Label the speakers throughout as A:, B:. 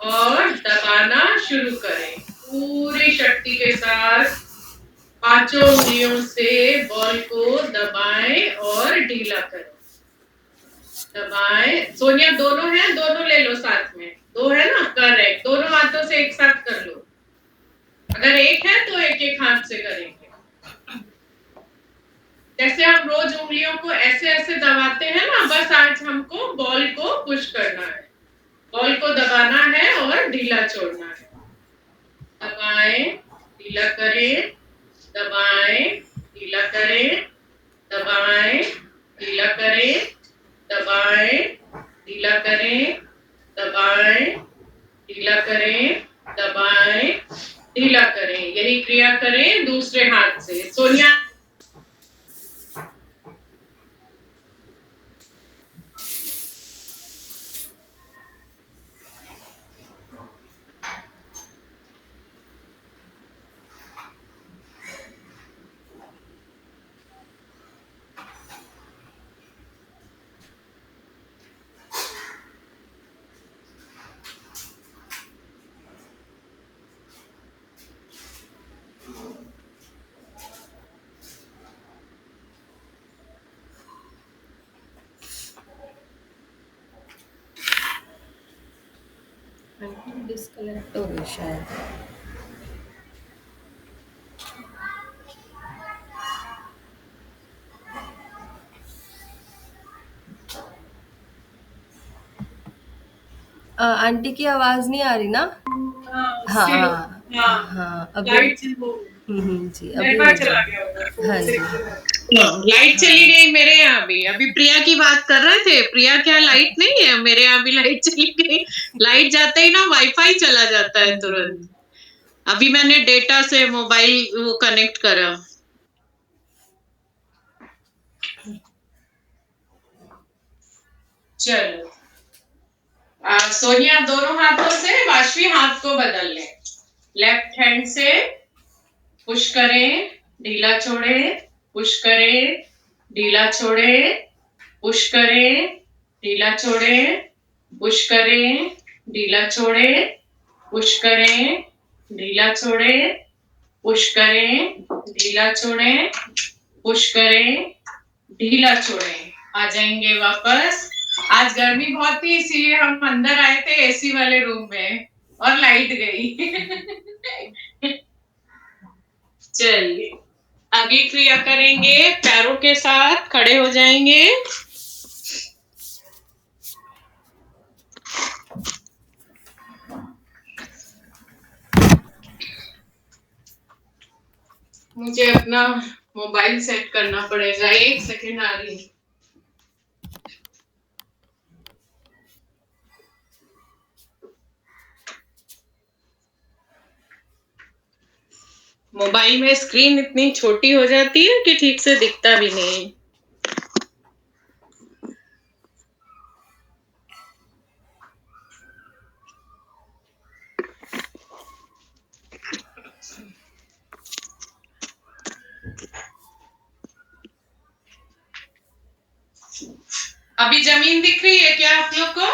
A: और दबाना शुरू करें पूरी शक्ति के साथ। पांचों उंगलियों से बॉल को दबाएं और ढीला करें। दबाएं। सोनिया दोनों है, दोनों ले लो साथ में। दो है ना, करेक्ट। दोनों हाथों से एक साथ कर लो। अगर एक है तो एक एक हाथ से करेंगे। जैसे हम रोज उंगलियों को ऐसे ऐसे दबाते हैं ना, बस आज हमको बॉल को पुश करना है। बॉल को दबाना है और ढीला छोड़ना है। दबाएं, ढीला करें, दबाएं, ढीला करें, दबाएं, ढीला करें, दबाएं, ढीला करें, दबाएं, ढीला करें, दबाएं, ढीला करें। यही क्रिया करें दूसरे हाथ से। सोनिया
B: डिस्कनेक्ट हो गई शायद। आंटी की आवाज नहीं आ रही ना? हाँ हाँ हाँ, अभी
A: लाइट
B: जी, अभी
A: नेटवर्क
B: हो
A: चला
B: गया।
A: गया होगा।
B: हाँ जी।
A: लाइट चली गई मेरे यहाँ भी। अभी प्रिया की बात कर रहे थे। प्रिया क्या लाइट नहीं है? मेरे यहाँ भी लाइट चली गई। लाइट जाते ही ना वाईफाई चला जाता है तुरंत। अभी मैंने डेटा से मोबाइल वो कनेक्ट करा। चलो सोनिया दोनों हाथों से वाशवी हाथ को बदल ले। लेफ्ट हैंड से पुश करें, ढीला छोड़ें, पुश करें, ढीला छोड़ें, पुश करें, ढीला छोड़ें, पुश करें, ढीला छोड़ें, पुश करें, ढीला छोड़ें, पुश करें, ढीला छोड़ें, पुश करें, ढीला छोड़ें। आ जाएंगे वापस। आज गर्मी बहुत थी इसीलिए हम अंदर आए थे एसी वाले रूम में और लाइट गई। चलिए आगे क्रिया करेंगे। पैरों के साथ खड़े हो जाएंगे। मुझे अपना मोबाइल सेट करना पड़ेगा। एक सेकेंड आ रही। मोबाइल में स्क्रीन इतनी छोटी हो जाती है कि ठीक से दिखता भी नहीं। अभी जमीन दिख रही है क्या आप लोग को?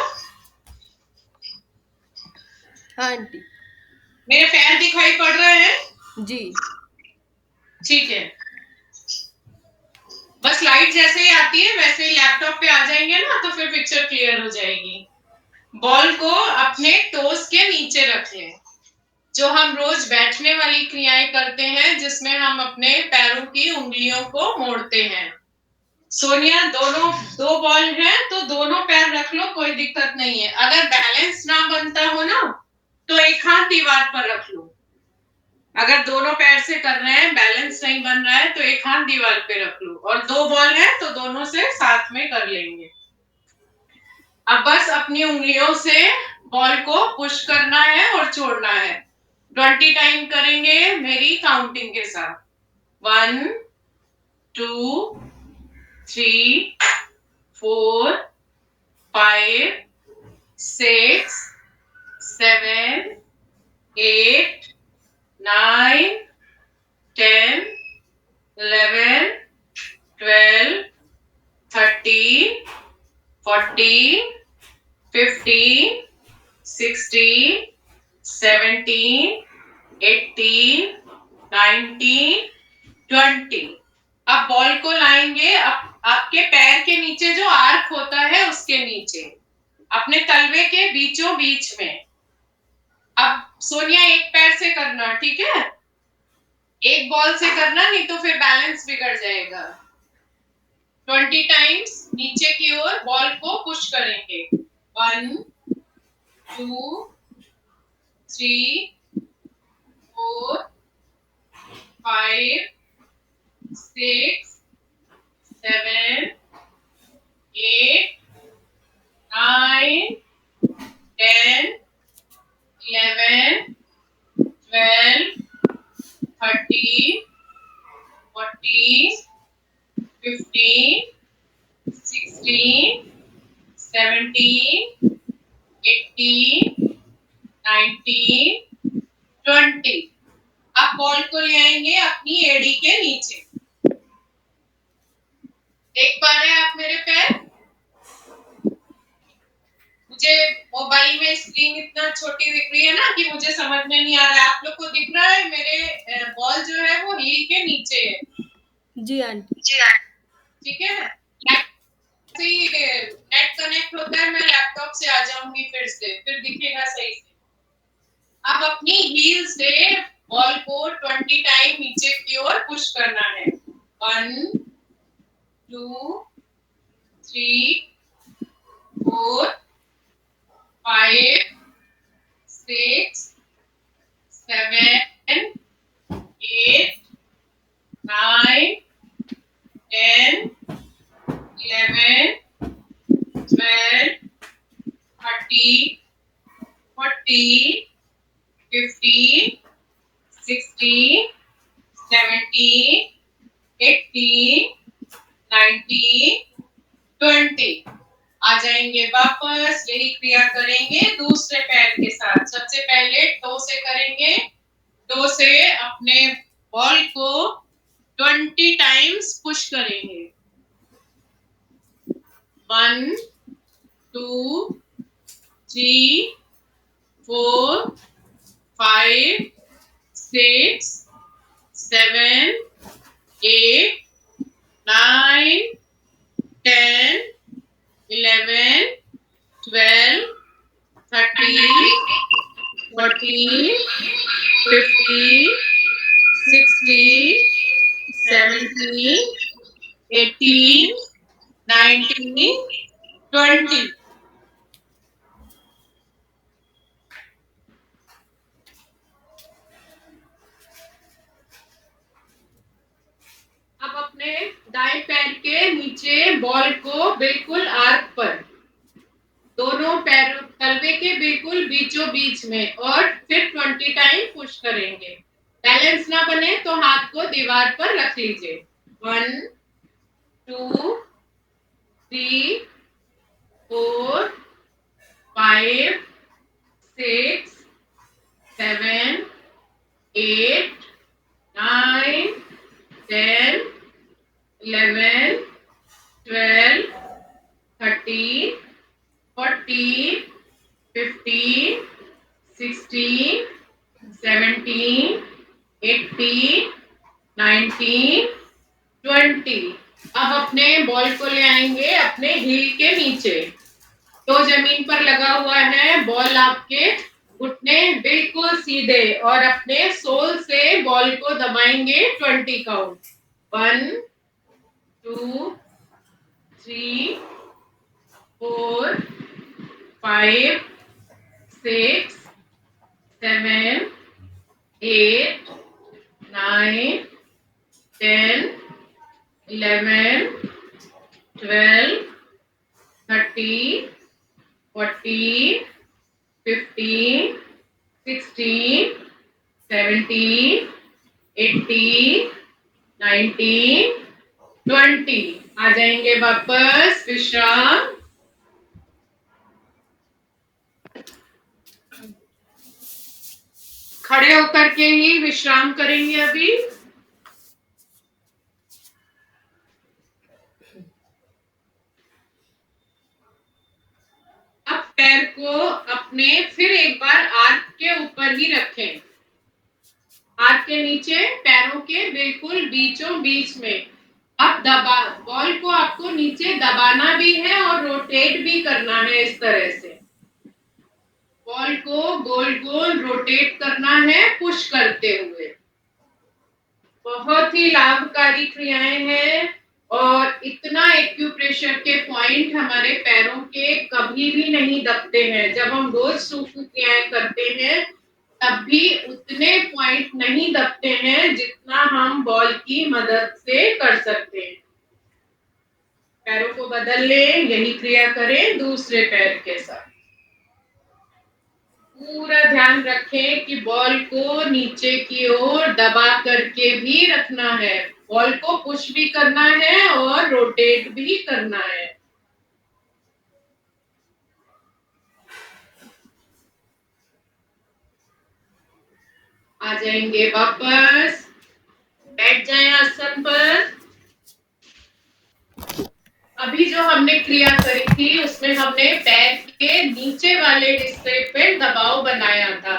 B: हाँ आंटी।
A: मेरे पैर दिखाई पड़ रहे हैं?
B: जी
A: ठीक है। बस लाइट जैसे ही आती है वैसे ही लैपटॉप पे आ जाएंगे ना, तो फिर पिक्चर क्लियर हो जाएगी। बॉल को अपने टोस के नीचे रख लें। जो हम रोज बैठने वाली क्रियाएं करते हैं जिसमें हम अपने पैरों की उंगलियों को मोड़ते हैं। सोनिया दोनों दो बॉल है तो दोनों पैर रख लो, कोई दिक्कत नहीं है। अगर बैलेंस ना बनता हो ना तो एक हाथ दीवार पर रख लो। अगर दोनों पैर से कर रहे हैं, बैलेंस नहीं बन रहा है, तो एक हाथ दीवार पे रख लो। और दो बॉल है तो दोनों से साथ में कर लेंगे। अब बस अपनी उंगलियों से बॉल को पुश करना है और छोड़ना है। 20 टाइम करेंगे मेरी काउंटिंग के साथ। 1 2 3 4 5 6 7 8 9 10 11 12 13 14 15 16, 17, 18, 19, 20। अब बॉल को लाएंगे आपके पैर के नीचे, जो आर्क होता है उसके नीचे, अपने तलवे के बीचों बीच में। अब सोनिया एक पैर से करना, ठीक है? एक बॉल से करना, नहीं तो फिर बैलेंस बिगड़ जाएगा। 20 टाइम्स नीचे की ओर बॉल को पुश करेंगे। 1, 2, 3, 4, 5, 6, 7, 8, 9, 10, 11, 12, 13, 14, 15, 16, 17, 18, 19, 20। अब बॉल को ले आएंगे अपनी एड़ी के नीचे। देख पा रहे हैं आप मेरे पैर? मुझे मोबाइल में स्क्रीन इतना छोटी दिख रही है ना कि मुझे समझ में नहीं आ रहा है। आप लोग को दिख रहा है मेरे बॉल जो है वो हील के नीचे है?
B: जी आंटी।
A: ठीक है। नेट कनेक्ट होता है, मैं लैपटॉप से आ जाऊंगी फिर दिखेगा सही से। अब अपनी हील से बॉल को 20 टाइम नीचे की ओर पुश करना है। 1, 2, 3, 4, 5, 6, 7, 8, 9, 10, 11, 12, 13, 14, 15, 16, 17, 18, 19, 20। आ जाएंगे वापस, यही क्रिया करेंगे दूसरे पैर के साथ। सबसे पहले टो से करेंगे। टो से अपने बॉल को 20 टाइम्स पुश करेंगे। 1, 2, 3, 4, 5, 6, 7, 8, 9, 10, 11, 12, 13, 14, 15, 16, 17, 18, 19, 20। अब अपने दाएं पैर के नीचे बॉल को बिल्कुल आर्क पर, दोनों पैरों तलवे के बिल्कुल बीचों बीच में, और फिर 20 टाइम पुश करेंगे। बैलेंस ना बने तो हाथ को दीवार पर रख लीजिए। 1, 2, 3, 4, 5, 6, 7, 8, 9, 10, 11, 12, 13, 14, 15, 16, 17, 18, 19, 20। अब अपने बॉल को ले आएंगे अपने हील के नीचे। तो जमीन पर लगा हुआ है, बॉल आपके घुटने बिल्कुल सीधे, और अपने सोल से बॉल को दबाएंगे 20 काउंट। 1, 2, 3, 4, 5, 6, 7, 8, 9, 10, 11, 12, 13, 14, 15, 16, 17, 18, 19, 20। आ जाएंगे वापस, विश्राम। खड़े होकर के ही विश्राम करेंगे अभी। अब पैर को अपने फिर के ऊपर ही रखें, हाथ के नीचे, पैरों के बिल्कुल बीचों बीच में। अब बॉल को आपको नीचे दबाना भी है और रोटेट भी करना है इस तरह से। बॉल को गोल गोल रोटेट करना है पुश करते हुए। बहुत ही लाभकारी क्रियाएं हैं और इतना एक्यूप्रेशर के पॉइंट हमारे पैरों के कभी भी नहीं दबते हैं। जब हम रोज सूक्ष्म क्रियाएं करते हैं तब भी उतने पॉइंट नहीं दबते हैं जितना हम बॉल की मदद से कर सकते हैं। पैरों को बदल लें, यही क्रिया करें दूसरे पैर के साथ। पूरा ध्यान रखें कि बॉल को नीचे की ओर दबा करके भी रखना है। बॉल को पुश भी करना है और रोटेट भी करना है। आ जाएंगे वापस, बैठ जाएं आसन पर। अभी जो हमने क्रिया करी थी उसमें हमने पैर के नीचे वाले हिस्से पे दबाव बनाया था।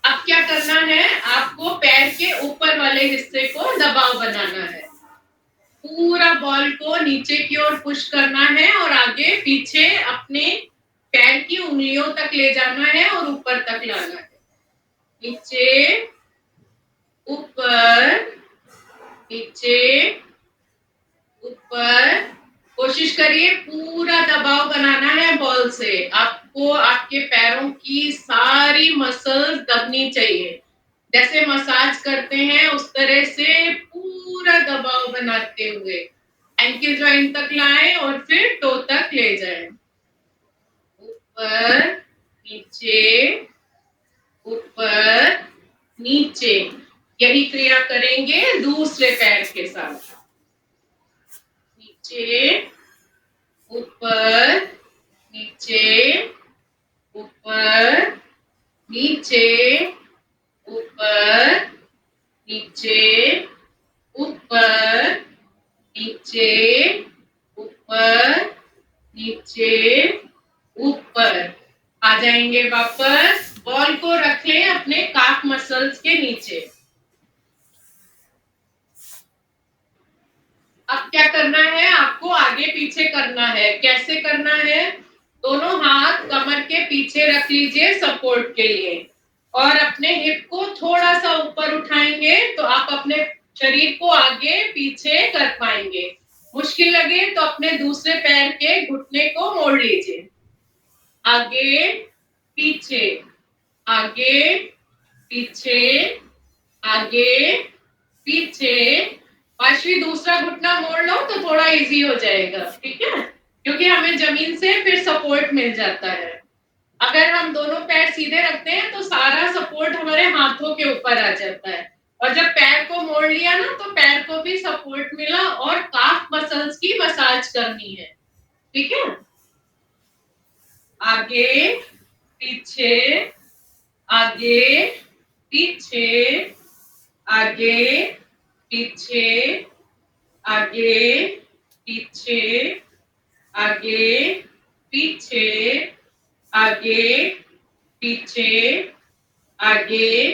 A: अब क्या करना है, आपको पैर के ऊपर वाले हिस्से को दबाव बनाना है। पूरा बॉल को नीचे की ओर पुश करना है और आगे पीछे अपने पैर की उंगलियों तक ले जाना है और ऊपर तक लाना है। नीचे, ऊपर, नीचे, ऊपर। कोशिश करिए पूरा दबाव बनाना है बॉल से। आपको आपके पैरों की सारी मसल्स दबनी चाहिए। जैसे मसाज करते हैं उस तरह से पूरा दबाव बनाते हुए एंकल जॉइंट तक लाएं और फिर टो तक ले जाएं। ऊपर, नीचे, ऊपर, नीचे। यही क्रिया करेंगे दूसरे पैर के साथ। नीचे, ऊपर, नीचे, ऊपर, नीचे, ऊपर, नीचे, ऊपर, नीचे, ऊपर, नीचे, ऊपर। आ जाएंगे वापस। बॉल को रख लें अपने काफ मसल्स के नीचे। अब क्या करना है, आपको आगे पीछे करना है। कैसे करना है, दोनों हाथ कमर के पीछे रख लीजिए सपोर्ट के लिए और अपने हिप को थोड़ा सा ऊपर उठाएंगे तो आप अपने शरीर को आगे पीछे कर पाएंगे। मुश्किल लगे तो अपने दूसरे पैर के घुटने को मोड़ लीजिए। आगे पीछे, आगे पीछे, आगे पीछे। पांचवी दूसरा घुटना मोड़ लो तो थोड़ा इजी हो जाएगा, ठीक है, क्योंकि हमें जमीन से फिर सपोर्ट मिल जाता है। अगर हम दोनों पैर सीधे रखते हैं तो सारा सपोर्ट हमारे हाथों के ऊपर आ जाता है और जब पैर को मोड़ लिया ना तो पैर को भी सपोर्ट मिला और काफ मसल्स की मसाज करनी है, ठीक है। आगे पीछे, आगे पीछे, आगे पीछे, आगे पीछे, आगे पीछे, आगे पीछे, आगे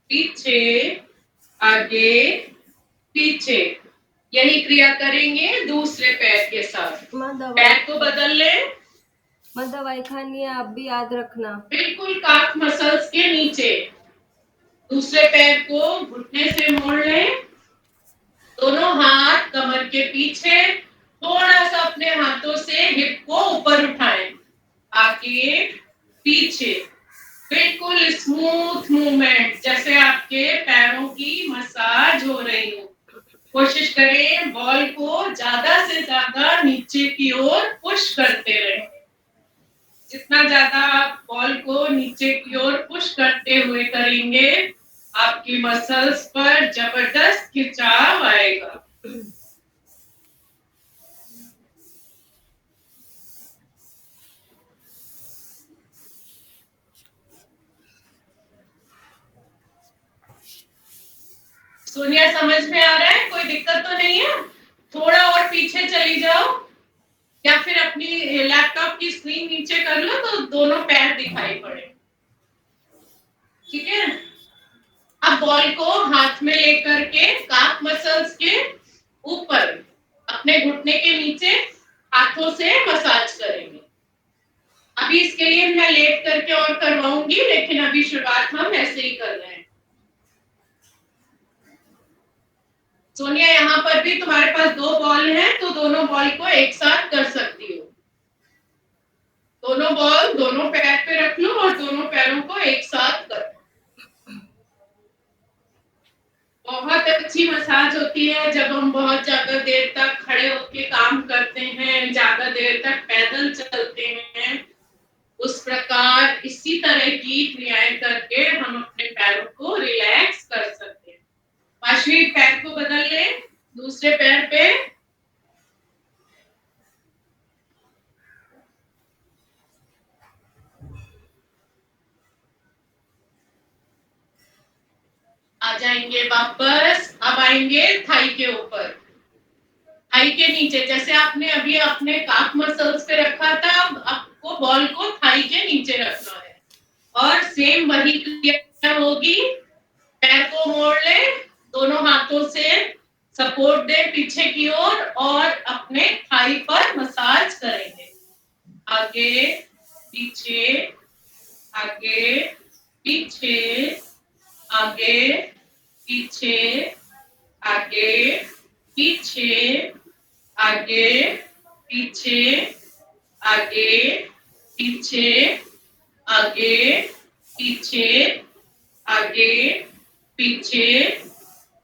A: पीछे, आगे पीछे। यही क्रिया करेंगे दूसरे पैर के साथ। पैर को बदल लें।
B: दवाई खानी है, आप भी याद रखना।
A: बिल्कुल काफ मसल्स के नीचे। दूसरे पैर को घुटने से मोड़ लें। दोनों हाथ कमर के पीछे, थोड़ा सा अपने हाथों से हिप को ऊपर उठाएं। आगे पीछे, बिल्कुल स्मूथ मूवमेंट, जैसे आपके पैरों की मसाज हो रही हो। कोशिश करें बॉल को ज्यादा से ज्यादा नीचे की ओर पुश करते रहें। जितना ज्यादा आप बॉल को नीचे की ओर पुश करते हुए करेंगे आपकी मसल्स पर जबरदस्त खिंचाव आएगा। सोनिया समझ में आ रहा है, कोई दिक्कत तो नहीं है? थोड़ा और पीछे चली जाओ या फिर अपनी लैपटॉप की स्क्रीन नीचे कर लो तो दोनों पैर दिखाई पड़े। ठीक है। अब बॉल को हाथ में लेकर के काफ मसल्स के ऊपर अपने घुटने के नीचे हाथों से मसाज करेंगे। अभी इसके लिए मैं लेट करके और करवाऊंगी, लेकिन अभी शुरुआत हम ऐसे ही कर रहे हैं। सोनिया, यहाँ पर भी तुम्हारे पास 2 बॉल हैं, तो दोनों बॉल को एक साथ कर सकती हो। दोनों बॉल दोनों पैर पे रख लो और दोनों पैरों को एक साथ कर। बहुत अच्छी मसाज होती है जब हम बहुत ज्यादा देर तक खड़े होकर काम करते हैं, ज्यादा देर तक पैदल चलते हैं। उस प्रकार इसी तरह की क्रियाएं करके हम अपने पैरों को रिलैक्स कर सकते हैं। पांचवी पैर को बदल ले, दूसरे पैर पे। आ जाएंगे वापस। अब आएंगे थाई के ऊपर, थाई के नीचे। जैसे आपने अभी अपने काफ मसल्स पे रखा था, अब आपको बॉल को थाई के नीचे रखना है और सेम वही क्रिया होगी। पैर को मोड़ ले, दोनों हाथों से सपोर्ट दे पीछे की ओर और अपने थाई पर मसाज करेंगे। आगे पीछे, आगे पीछे, आगे पीछे, आगे पीछे, आगे पीछे, आगे पीछे, आगे पीछे, आगे पीछे,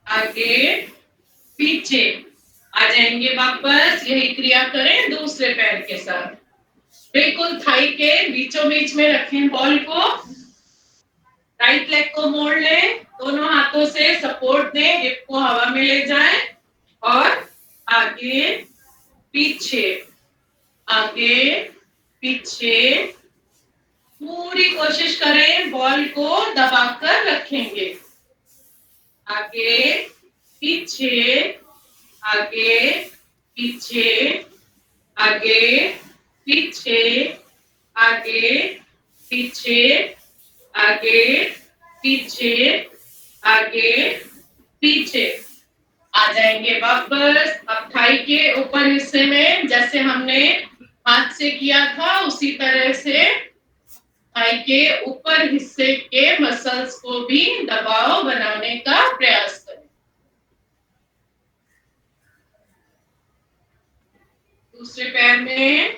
A: आगे पीछे। आ जाएंगे वापस। यही क्रिया करें दूसरे पैर के साथ। बिल्कुल थाई के बीचों बीच में रखें बॉल को। राइट लेग को मोड़ लें, दोनों हाथों से सपोर्ट दें, हिप को हवा में ले जाएं और आगे पीछे, आगे पीछे। पूरी कोशिश करें बॉल को दबाकर रखेंगे। आगे पीछे, आगे पीछे, आगे पीछे, आगे पीछे, आगे पीछे, आगे पीछे। आ जाएंगे वापस। अब थाई के ऊपर हिस्से में जैसे हमने हाथ से किया था, उसी तरह से थाई के ऊपर हिस्से के मसल्स को भी दबाव बनाने का प्रयास करें। दूसरे पैर में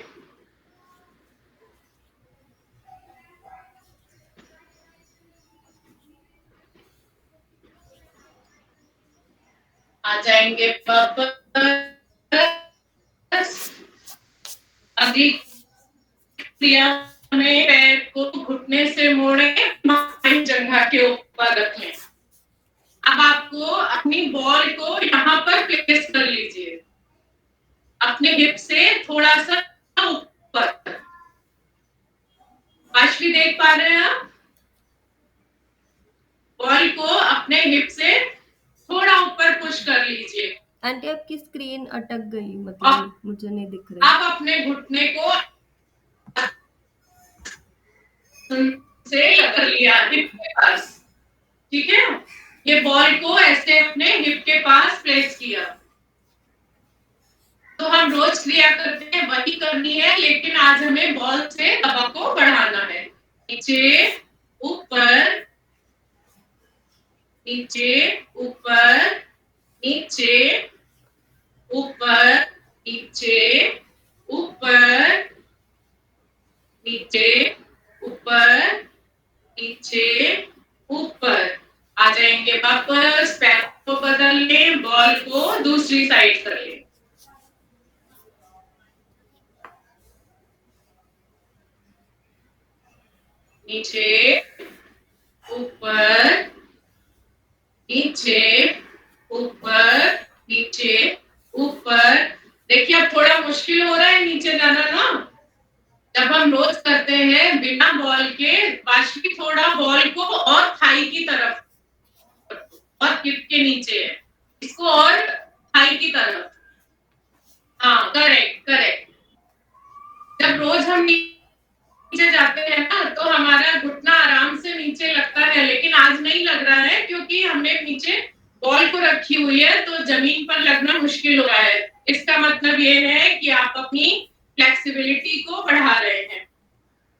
A: आ जाएंगे वापस। अगली क्रिया में पैर को घुटने से मोड़े, जगह के ऊपर रखें। अब आपको अपनी बॉल को यहाँ पर प्लेस कर लीजिए, अपने हिप से थोड़ा सा ऊपर। पांचवी देख पा रहे हैं आप? बॉल को अपने हिप से थोड़ा ऊपर पुश कर लीजिए।
B: आंटी आपकी स्क्रीन अटक गई, मतलब मुझे नहीं दिख रही।
A: आप अपने घुटने को से कर लिया हिप के पास, ठीक है। ये बॉल को ऐसे अपने हिप के पास प्लेस किया। तो हम रोज क्रिया करते हैं वही करनी है, लेकिन आज हमें बॉल से दबाव को बढ़ाना है। नीचे ऊपर, नीचे ऊपर, नीचे ऊपर, नीचे ऊपर, नीचे ऊपर, नीचे ऊपर। आ जाएंगे वापस। पैर को बदल लें, बॉल को दूसरी साइड कर लें। नीचे ऊपर, नीचे ऊपर, नीचे ऊपर। देखिए अब थोड़ा मुश्किल हो रहा है नीचे जाना ना। जब हम रोज करते हैं बिना बॉल के, बाशवी थोड़ा बॉल को और थाई की तरफ और हिप के नीचे है, इसको और थाई की तरफ। हाँ, करेक्ट करेक्ट। जब रोज हम नीचे जाते हैं ना, तो हमारा घुटना आराम से नीचे लगता है, लेकिन लग रहा है क्योंकि हमने नीचे बॉल को रखी हुई है तो जमीन पर लगना मुश्किल हो रहा है। इसका मतलब ये है कि आप अपनी फ्लेक्सिबिलिटी को बढ़ा रहे हैं।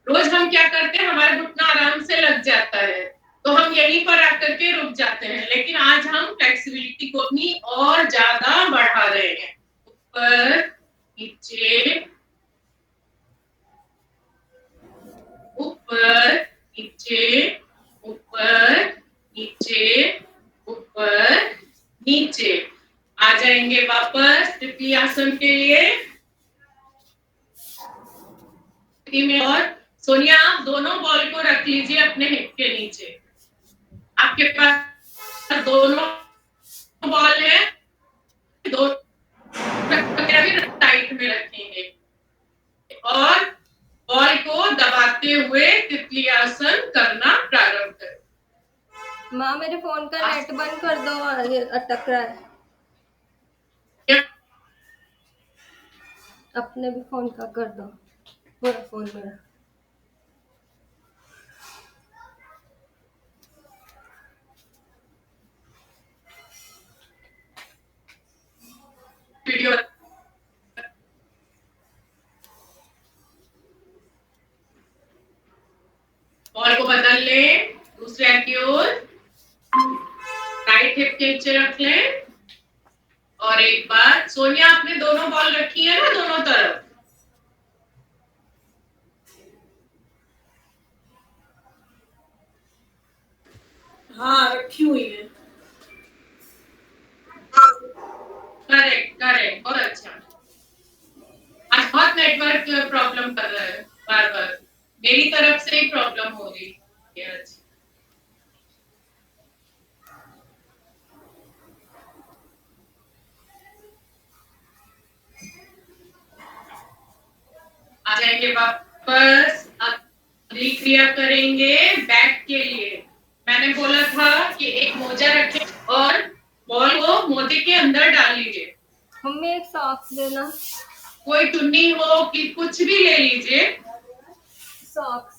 A: रोज हम क्या करते हैं, हमारा घुटना आराम से लग जाता है तो हम यहीं पर आकर के रुक जाते हैं, लेकिन आज हम फ्लेक्सिबिलिटी को अपनी और ज्यादा बढ़ा रहे हैं। ऊपर नीचे, ऊपर नीचे, ऊपर नीचे, ऊपर नीचे। आ जाएंगे वापस तितली आसन के लिए। में और सोनिया, आप दोनों बॉल को रख लीजिए अपने हिप के नीचे। आपके पास दोनों बॉल है, दो भी टाइट में रखेंगे और बॉल को दबाते हुए तितली आसन करना प्रारंभ करें।
B: माँ मेरे फोन का नेट बंद कर दो, ये अटक रहा है। अपने भी फोन का कर दो, पूरा फोन मेरा।
A: वीडियो बॉल को बदल लें, दूसरे हाथ की ओर राइट हिप के नीचे रख लें। और एक बार सोनिया, आपने दोनों बॉल रखी है ना दोनों तरफ? हाँ, रखी हुई है। करेक्ट करेक्ट, बहुत अच्छा। आज बहुत नेटवर्क प्रॉब्लम कर रहा है, बार बार मेरी तरफ से ही प्रॉब्लम हो रही है आज। आ जाएंगे वापस, अगली क्रिया करेंगे बैक के लिए। मैंने बोला था कि एक मोजा रखें और बॉल को मोजे के अंदर डाल लीजिए।
B: मम्मी एक सॉक्स देना।
A: कोई चुन्नी हो कि कुछ भी ले लीजिए।
B: सॉक्स,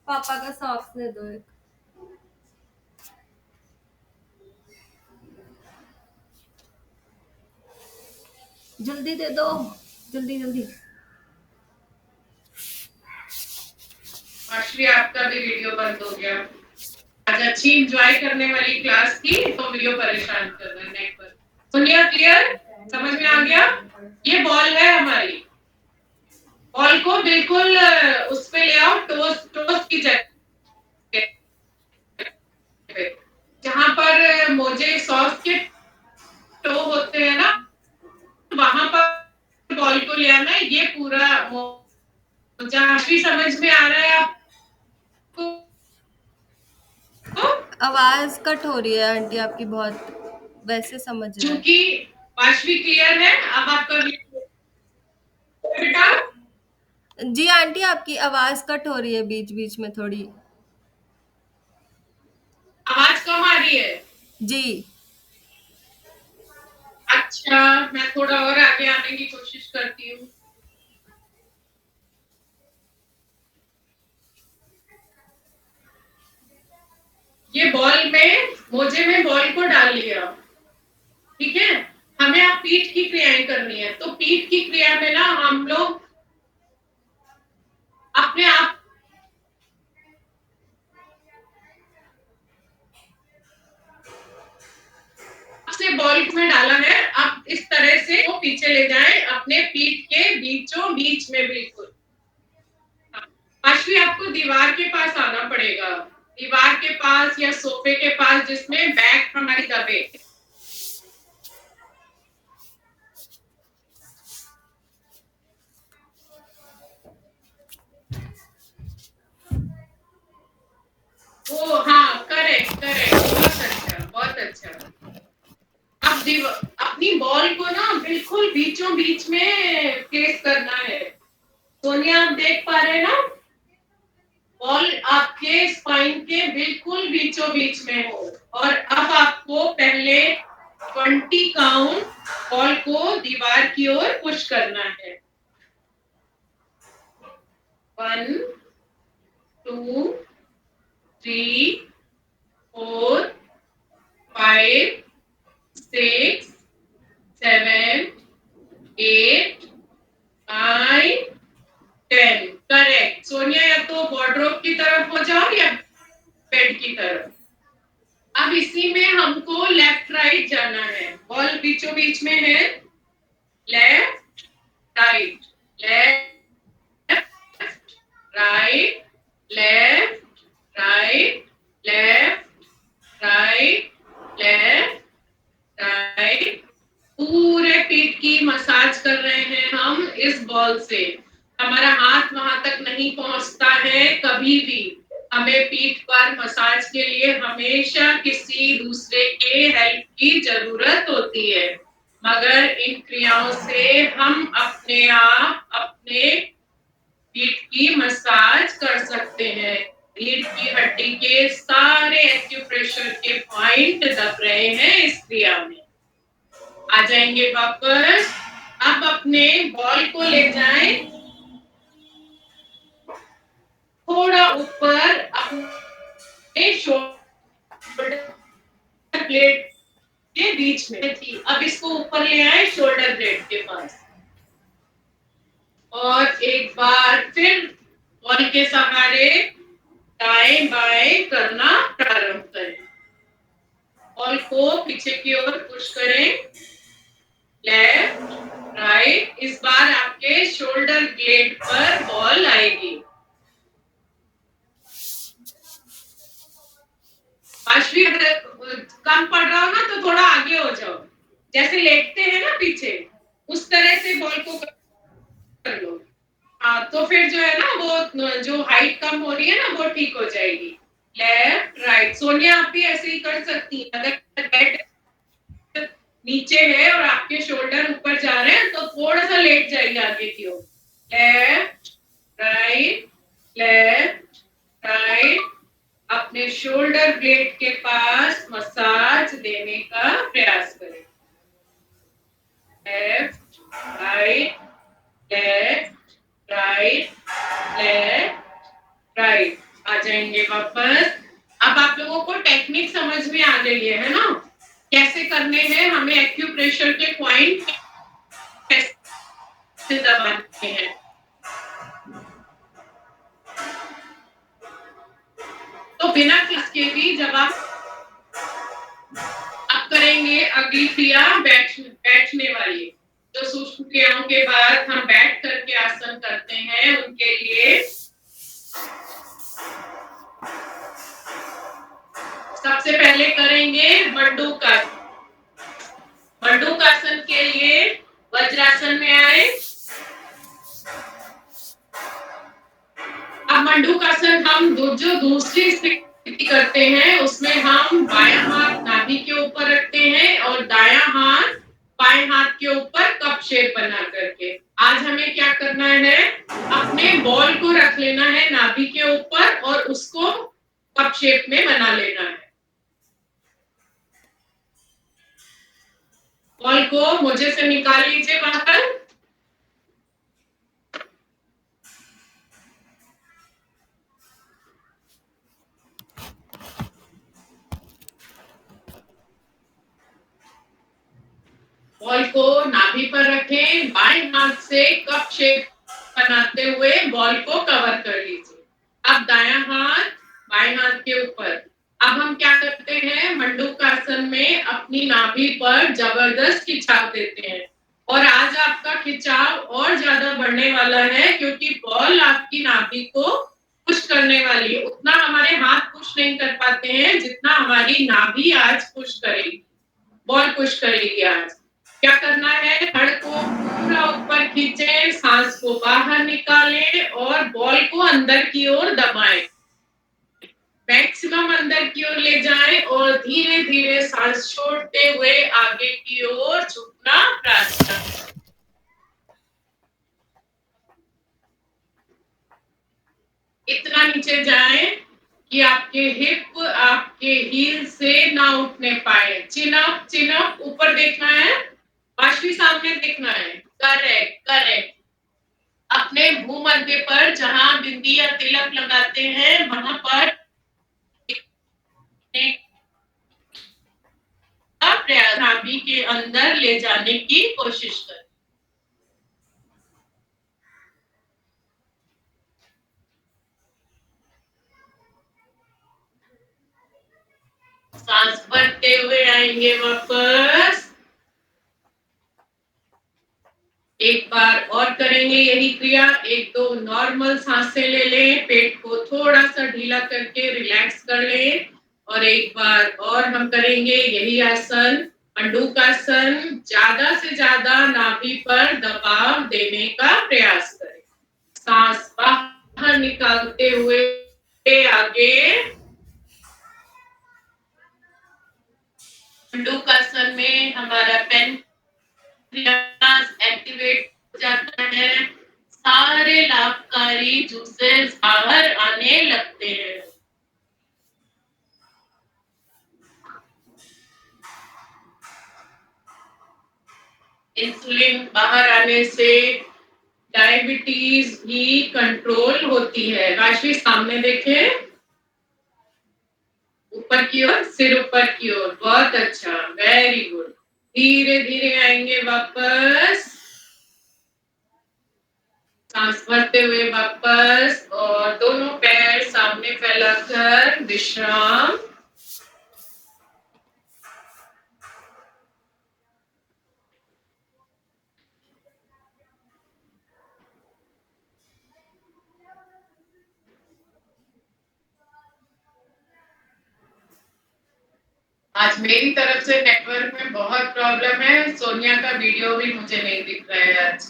B: पापा का सॉक्स दे दो एक। जल्दी दे दो, जल्दी जल्दी।
A: आश्री, आपका भी वीडियो बंद हो गया। आज अच्छी एंजॉय करने वाली क्लास थी तो वीडियो परेशान कर रहा है नेटवर्क। सुनिए, क्लियर समझ में आ गया? ये बॉल है हमारी, बॉल को बिल्कुल उस पे ले आओ, टोस टोस की जगह पे, जहां पर मोजे सॉक्स के टो होते हैं ना, वहां पर बॉल को ले आना है। ये पूरा मोजा भी समझ में आ रहा है आपको?
B: आवाज कट हो रही है आंटी आपकी बहुत, वैसे समझ रहे हैं।
A: क्योंकि पांचवी क्लियर है, अब आपका बेटा।
B: जी आंटी, आपकी आवाज कट हो रही है बीच बीच में थोड़ी।
A: आवाज कम आ रही है?
B: जी।
A: अच्छा, मैं थोड़ा और आगे आने की कोशिश करती हूँ। ये बॉल में, मोजे में बॉल को डाल लिया, ठीक है। हमें अब पीठ की क्रियाएं करनी है, तो पीठ की क्रिया में ना हम लोग अपने आप से बॉल में डाला है, आप इस तरह से वो पीछे ले जाएं अपने पीठ के बीचों बीच में, बिल्कुल। अश्वी, आपको दीवार के पास आना पड़ेगा, दीवार के पास या सोफे के पास जिसमें बैक हमारी दबे। ओ हाँ, करेक्ट करेक्ट, बहुत अच्छा बहुत अच्छा। आप अपनी बॉल को ना बिल्कुल बीचों बीच में प्लेस करना है। सोनिया, आप देख पा रहे हैं ना, बॉल आपके स्पाइन के बिल्कुल बीचों बीच में हो। और अब आपको पहले 20 काउंट बॉल को दीवार की ओर पुश करना है। 1 2 3 4 5 6 7 8 9 10। करेक्ट सोनिया, या तो वार्डरोब की तरफ हो जाओ या बेड की तरफ। अब इसी में हमको लेफ्ट राइट जाना है। बॉल बीचों बीच में है, left right left right left right left right left right. पूरे पीठ की मसाज कर रहे हैं हम इस बॉल से। हमारा हाथ वहां तक नहीं पहुंचता है कभी भी। हमें पीठ पर मसाज के लिए हमेशा किसी दूसरे के हेल्प की जरूरत होती है, मगर इन क्रियाओं से हम अपने आप अपने पीठ की मसाज कर सकते हैं। रीढ़ की हड्डी के सारे एक्यूप्रेशर के पॉइंट दब रहे हैं इस क्रिया में। आ जाएंगे वापस। अब अपने बॉल को ले जाएं थोड़ा ऊपर अपने शोल्डर ब्लेड के बीच में थी। अब इसको ऊपर ले आए शोल्डर ब्लेड के पास, और एक बार फिर बॉल के सहारे दाएं बाएं करना प्रारंभ करें। बॉल को पीछे की ओर पुश करें, लेफ्ट राइट। इस बार आपके शोल्डर ब्लेड पर बॉल आएगी। पांचवी कम पड़ रहा हो ना तो थोड़ा आगे हो जाओ, जैसे लेटते हैं ना पीछे, उस तरह से बॉल को कर लो। हाँ, तो फिर जो है ना वो जो हाइट कम हो रही है ना वो ठीक हो जाएगी। Left right. सोनिया आप भी ऐसे ही कर सकती हैं। अगर बेड नीचे है और आपके शोल्डर ऊपर जा रहे हैं तो थोड़ा सा लेट जाइए आगे की ओर। Left right left right. अपने शोल्डर ब्लेड के पास मसाज देने का प्रयास करें। Left right left right left right. आ जाएंगे वापस। अब आप लोगों को टेक्निक समझ में आ गई है ना, कैसे करने हैं, हमें एक्यूप्रेशर के पॉइंट कैसे दबाने हैं। तो बिना क्लास के भी जब आप करेंगे अगली क्रिया बैठने वाली, जो सूक्ष्म क्रियाओं के बाद हम बैठ करके आसन करते हैं, उनके लिए सबसे पहले करेंगे मंडूकासन। मंडूकासन के लिए वज्रासन में आए। अब मंडूकासन हम जो दूसरी स्थिति करते हैं उसमें हम बायां हाथ नाभि के ऊपर रखते हैं और दायां हाथ बाएं हाथ के ऊपर कप शेप बना करके। आज हमें क्या करना है, अपने बॉल को रख लेना है नाभि के ऊपर और उसको कप शेप में बना लेना है। बॉल को मोजे से निकाल लीजिए बाहर। बॉल को नाभि पर रखें, बाएं हाथ से कप शेप बनाते हुए बॉल को कवर कर लीजिए। अब दायां हाथ बाएं हाथ के ऊपर। अब हम क्या करते हैं, मंडूकासन में अपनी नाभि पर जबरदस्त खिंचाव देते हैं, और आज आपका खिंचाव और ज्यादा बढ़ने वाला है क्योंकि बॉल आपकी नाभि को पुश करने वाली है। उतना हमारे हाथ पुश नहीं कर पाते हैं जितना हमारी नाभि आज पुश करेगी, बॉल पुश करेगी आज। क्या करना है, धड़ को पूरा ऊपर खींचे, सांस को बाहर निकालें और बॉल को अंदर की ओर दबाएं। मैक्सिमम अंदर की ओर ले जाएं और धीरे धीरे सांस छोड़ते हुए आगे की ओर झुकना प्रारंभ। इतना नीचे जाएं कि आपके हिप आपके हील से ना उठने पाए। चिन अप ऊपर देखना है, पांचवी सामने देखना है। Correct correct. अपने भूमध्य पर जहां बिंदी या तिलक लगाते हैं वहां पर के अंदर ले जाने की कोशिश करें। सांस भरते हुए आएंगे वापस। एक बार और करेंगे यही क्रिया। एक दो नॉर्मल सांसें ले लें, पेट को थोड़ा सा ढीला करके रिलैक्स कर लें। और एक बार और हम करेंगे यही आसन, मंडूकासन। ज्यादा से ज्यादा नाभि पर दबाव देने का प्रयास करें। सांस बाहर निकालते हुए आगे। मंडूकासन में हमारा पैनक्रियास एक्टिवेट हो जाता है, सारे लाभकारी जूसेस बाहर आने लगते हैं। इंसुलिन बाहर आने से डायबिटीज भी कंट्रोल होती है। राशि सामने देखें, ऊपर की ओर, सिर ऊपर की ओर। बहुत अच्छा, वेरी गुड। धीरे धीरे आएंगे वापस, सांस भरते हुए वापस। और दोनों पैर सामने फैलाकर विश्राम। आज मेरी तरफ से नेटवर्क में बहुत प्रॉब्लम है। सोनिया का वीडियो भी मुझे नहीं दिख रहा है आज।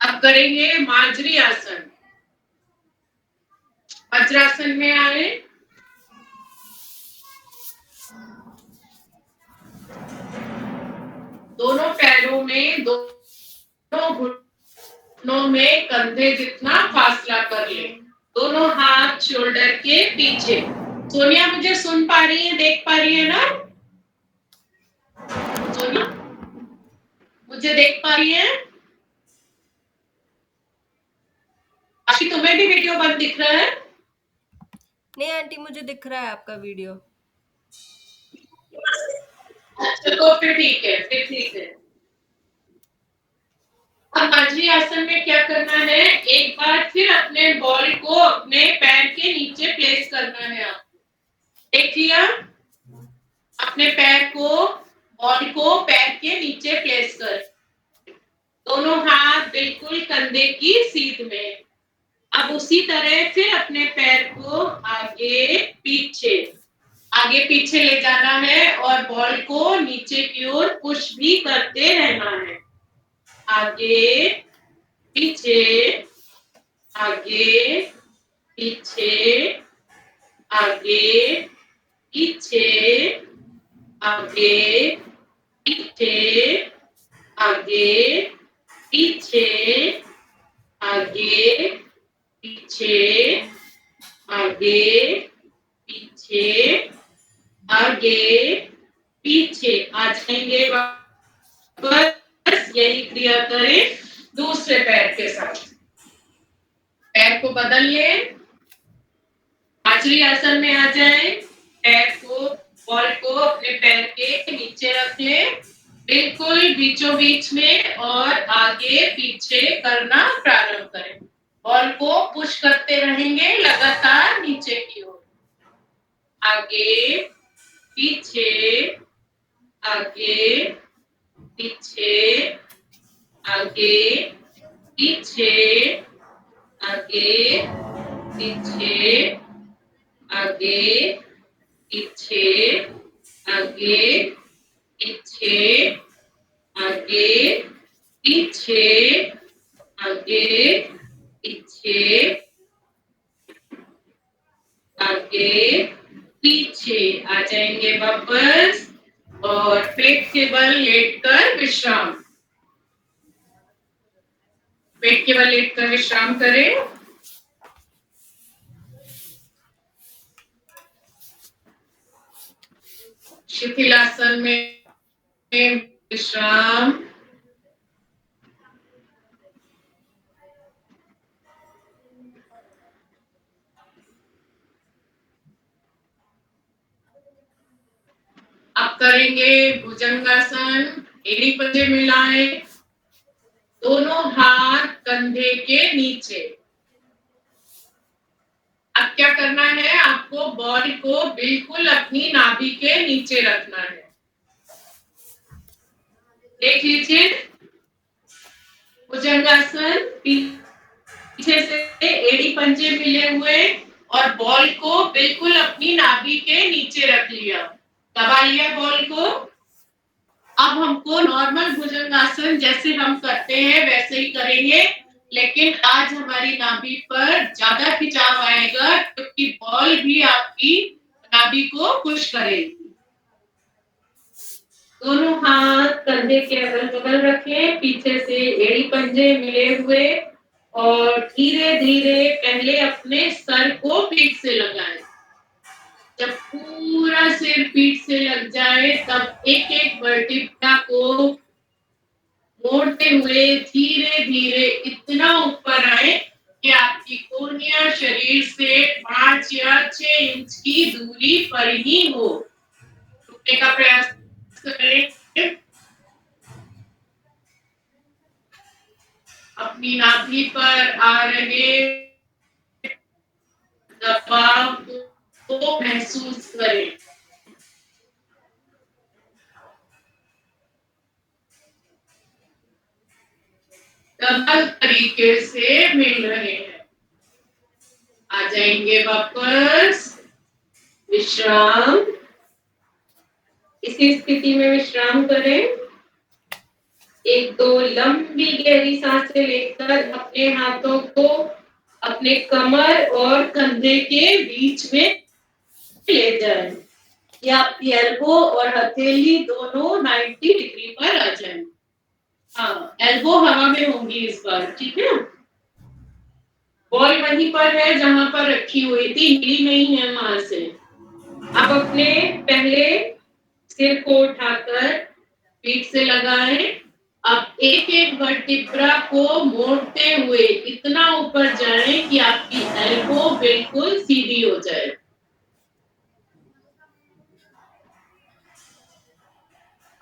A: अब करेंगे मार्जरी आसन। वज्रासन में आए, दोनों पैरों में, दोनों घुटनों में कंधे जितना फासला कर ले। दोनों हाथ शोल्डर के पीछे। सोनिया मुझे सुन पा रही है, देख पा रही है ना? सोनिया मुझे देख पा रही है? आशी तुम्हें भी वीडियो बंद दिख रहा है?
B: नहीं आंटी, मुझे दिख रहा है आपका वीडियो।
A: अच्छा तो फिर ठीक है, फिर ठीक है। अब मार्जरी आसन में क्या करना है, एक बार फिर अपने बॉल को अपने पैर के नीचे प्लेस करना है। आप देख लिया? अपने पैर को, बॉल को पैर के नीचे प्लेस कर, दोनों हाथ बिल्कुल कंधे की सीध में। अब उसी तरह फिर अपने पैर को आगे पीछे, आगे पीछे ले जाना है और बॉल को नीचे की ओर पुश भी करते रहना है। आगे पीछे, आगे पीछे, आगे पीछे, आगे पीछे, आगे पीछे, आगे पीछे, आगे पीछे, आगे पीछे। आ जाएंगे वापस, यही क्रिया करें दूसरे पैर के साथ। पैर को बदल ले, मार्जरी आसन में आ जाए। पैर को, बॉल को अपने पैर के नीचे रख ले, बिल्कुल बीचों बीच में, और आगे पीछे करना प्रारंभ करें। बॉल को पुश करते रहेंगे लगातार नीचे की ओर। आगे पीछे, आगे पीछे, आगे पीछे, आगे पीछे, आगे पीछे, आगे पीछे, आगे पीछे, आगे पीछे, आगे पीछे। आ जाएंगे वापस और पेट के बल लेटकर विश्राम। पेट के बल लेटकर विश्राम करें। शिथिलासन में विश्राम। अब अब करेंगे भुजंगासन। एड़ी पंजे मिलाएं, दोनों हाथ कंधे के नीचे। अब क्या करना है, आपको बॉल को बिल्कुल अपनी नाभि के नीचे रखना है। देख लीजिए, भुजंगासन, पीछे से एड़ी पंजे मिले हुए और बॉल को बिल्कुल अपनी नाभि के नीचे रख लिया, दबा लिया बॉल को। अब हमको नॉर्मल भुजंगासन जैसे हम करते हैं वैसे ही करेंगे, लेकिन आज हमारी नाभि पर ज्यादा खिंचाव आएगा क्योंकि बॉल भी आपकी नाभि को पुश करेगी। दोनों हाथ कंधे के अगल बगल रखें, पीछे से एड़ी पंजे मिले हुए और धीरे धीरे पहले अपने सर को पीठ से लगाएं। जब पूरा सिर पीठ से लग जाए तब एक एक वर्टिब्रा को मोड़ते हुए धीरे धीरे इतना ऊपर आए कि आपकी कोहनियां शरीर से 5 या 6 इंच की दूरी पर ही हो। रुकने का प्रयास करें। अपनी नाभि पर आ रहे दबाव को महसूस करें। डबल तरीके से मिल रहे हैं। आ जाएंगे वापस, विश्राम। इसी स्थिति में विश्राम करें। एक दो लंबी गहरी सांसें लेकर अपने हाथों को अपने कमर और कंधे के बीच में ले जाएं। या आपकी एल्बो और हथेली दोनों 90 डिग्री पर आ जाएं। हाँ, एल्बो हवा में होंगी इस बार, ठीक है। बॉल वहीं पर है जहां पर रखी हुई थी, हिली नहीं है वहां से। अब अपने पहले सिर को उठाकर पीठ से लगाएं। अब एक एक वर्टिब्रा को मोड़ते हुए इतना ऊपर जाएं कि आपकी एल्बो बिल्कुल सीधी हो जाए।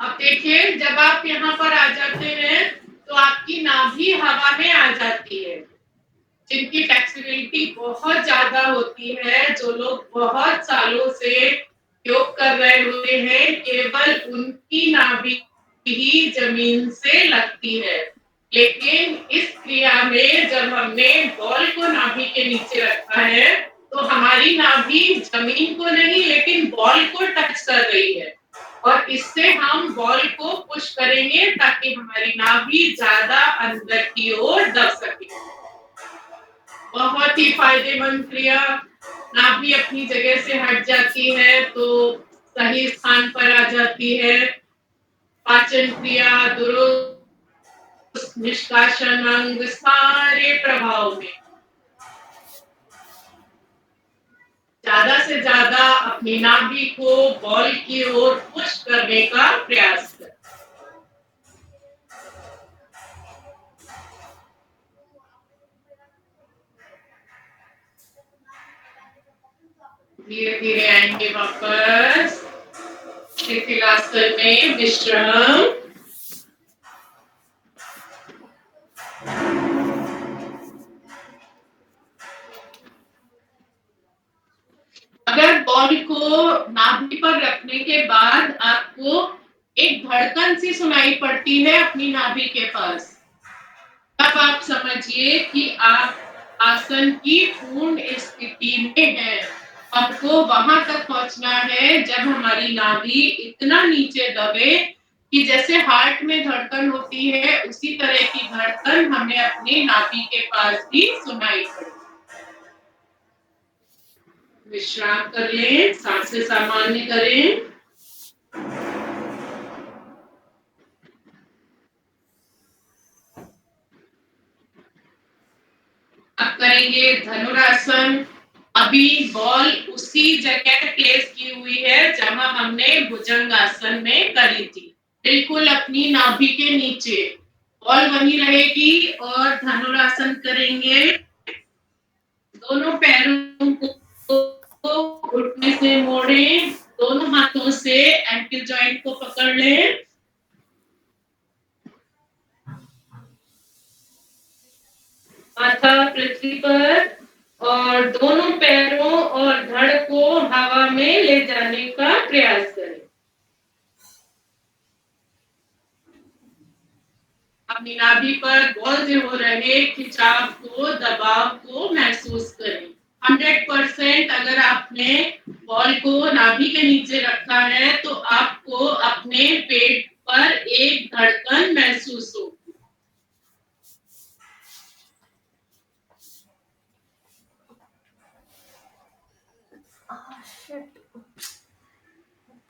A: अब देखिए, जब आप यहाँ पर आ जाते हैं तो आपकी नाभि हवा में आ जाती है। जिनकी फ्लेक्सिबिलिटी बहुत ज्यादा होती है, जो लोग बहुत सालों से योग कर रहे होते हैं, केवल उनकी नाभि ही जमीन से लगती है। लेकिन इस क्रिया में जब हमने बॉल को नाभि के नीचे रखा है तो हमारी नाभि जमीन को नहीं लेकिन बॉल को टच कर रही है और इससे हम बॉल को पुश करेंगे ताकि हमारी नाभि ज्यादा अंदर की ओर दब सके। बहुत ही फायदेमंद क्रिया। नाभि अपनी जगह से हट जाती है तो सही स्थान पर आ जाती है। पाचन क्रिया, दुरुस्त निष्कासन अंग सारे प्रभाव में ज्यादा से ज्यादा अपनी नाभि को बॉल की ओर पुश करने का प्रयास करें। धीरे धीरे आएंगे वापस शिथिलासन में विश्राम। अगर बॉल को नाभि पर रखने के बाद आपको एक धड़कन सी सुनाई पड़ती है अपनी नाभि के पास, तब आप समझिए कि आप आसन की पूर्ण स्थिति में हैं। आपको वहां तक पहुंचना है जब हमारी नाभि इतना नीचे दबे कि जैसे हार्ट में धड़कन होती है उसी तरह की धड़कन हमें अपने नाभि के पास भी सुनाई पड़े। विश्राम कर लें, सांसें सामान्य करें। अब करेंगे धनुरासन। अभी बॉल उसी जगह प्लेस की हुई है जहां हमने भुजंगासन में करी थी, बिल्कुल अपनी नाभि के नीचे बॉल वहीं रहेगी और धनुरासन करेंगे। दोनों पैरों को घुटने से मोड़ें, दोनों हाथों से एंकल जॉइंट को पकड़ लें। माथा पृथ्वी पर और दोनों पैरों और धड़ को हवा में ले जाने का प्रयास करें। अपनी नाभि पर बॉल से हो रहे खिंचाव को, दबाव को महसूस करें। 100% अगर आपने बॉल को नाभि के नीचे रखा है तो आपको अपने पेट पर एक धड़कन महसूस होगी।
B: शिट,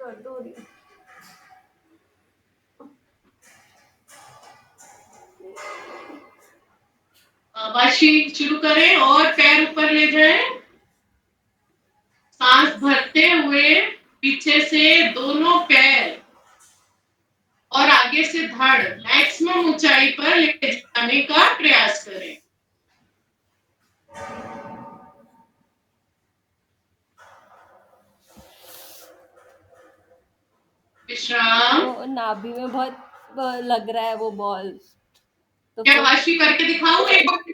B: दर्द हो रही है।
A: वाशी शुरू करें और पैर ऊपर ले जाएं। सांस भरते हुए पीछे से दोनों पैर और आगे से धड़ मैक्सिमम ऊंचाई पर ले जाने का प्रयास करें। विश्राम।
B: वो नाभि में बहुत लग रहा है वो बॉल। तो
A: क्या वाशी करके दिखाऊं एक बार?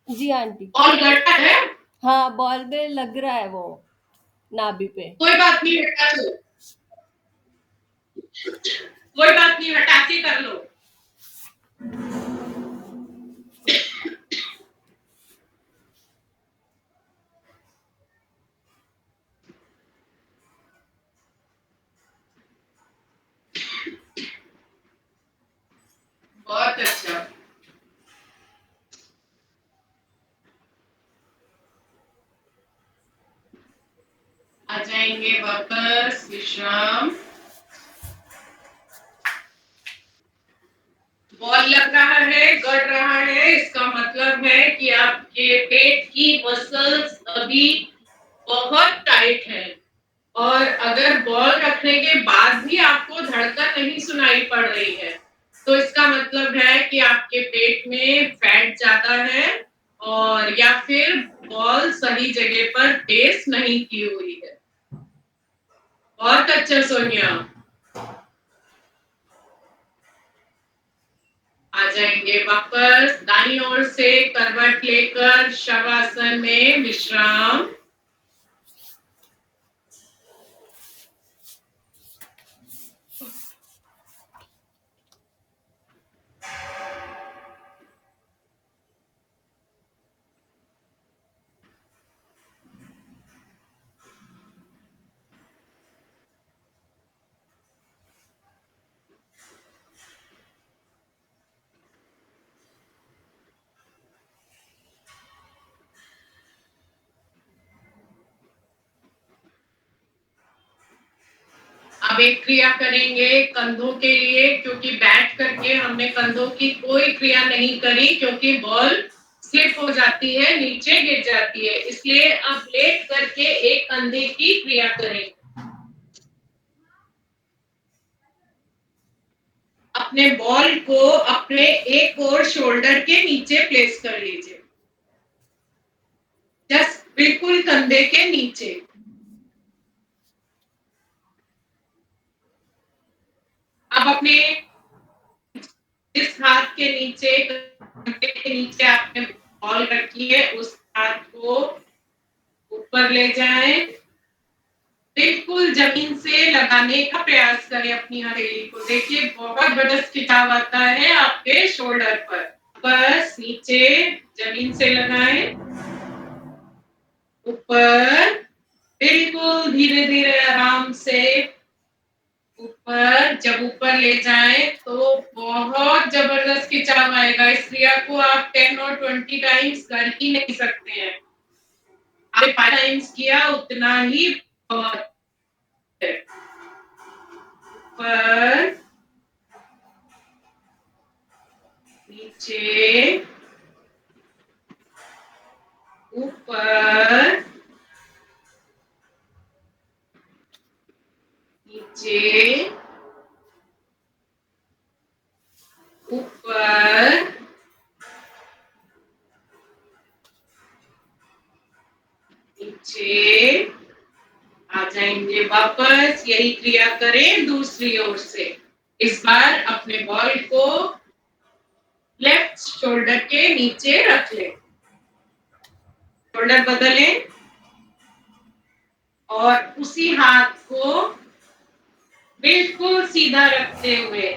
B: जी आंटी।
A: बॉल गड़ा है?
B: हाँ, बॉल में लग रहा है वो नाभि पे।
A: कोई बात नहीं, हटा लो। कोई बात नहीं, हटा के कर लो। बहुत अच्छा। आ जाएंगे वापस। विश्राम। बॉल लग रहा है, गड़ रहा है, इसका मतलब है कि आपके पेट की मसल्स अभी बहुत टाइट है। और अगर बॉल रखने के बाद भी आपको धड़कन नहीं सुनाई पड़ रही है तो इसका मतलब है कि आपके पेट में फैट ज्यादा है और या फिर बॉल सही जगह पर प्लेस नहीं की हुई है। बहुत अच्छा सोनिया। आ जाएंगे वापस। दाईं ओर से करवट लेकर शवासन में विश्राम। अब एक क्रिया करेंगे कंधों के लिए, क्योंकि बैठ करके हमने कंधों की कोई क्रिया नहीं करी क्योंकि बॉल स्लिप हो जाती है, नीचे गिर जाती है। इसलिए अब लेट करके एक कंधे की क्रिया करेंगे। अपने बॉल को अपने एक और शोल्डर के नीचे प्लेस कर लीजिए, जस्ट बिल्कुल कंधे के नीचे। अब अपने इस हाथ के नीचे, कंधे के नीचे आपने बॉल रखी है, उस हाथ को ऊपर ले जाएं। बिल्कुल जमीन से लगाने का प्रयास करें अपनी हथेली को। देखिए बहुत जबरदस्त खिंचाव आता है आपके शोल्डर पर। बस नीचे जमीन से लगाएं, ऊपर बिल्कुल धीरे धीरे आराम से ऊपर। जब ऊपर ले जाएं तो बहुत जबरदस्त खिंचाव आएगा। इस क्रिया को आप 10 और 20 टाइम्स कर ही नहीं सकते हैं। आपने 5 टाइम्स किया उतना ही बहुत है। ऊपर, नीचे, ऊपर, नीचे, ऊपर, नीचे। आ जाएंगे वापस, यही क्रिया करें दूसरी ओर से। इस बार अपने बॉल को लेफ्ट शोल्डर के नीचे रख लें, शोल्डर बदलें और उसी हाथ को बिल्कुल सीधा रखते हुए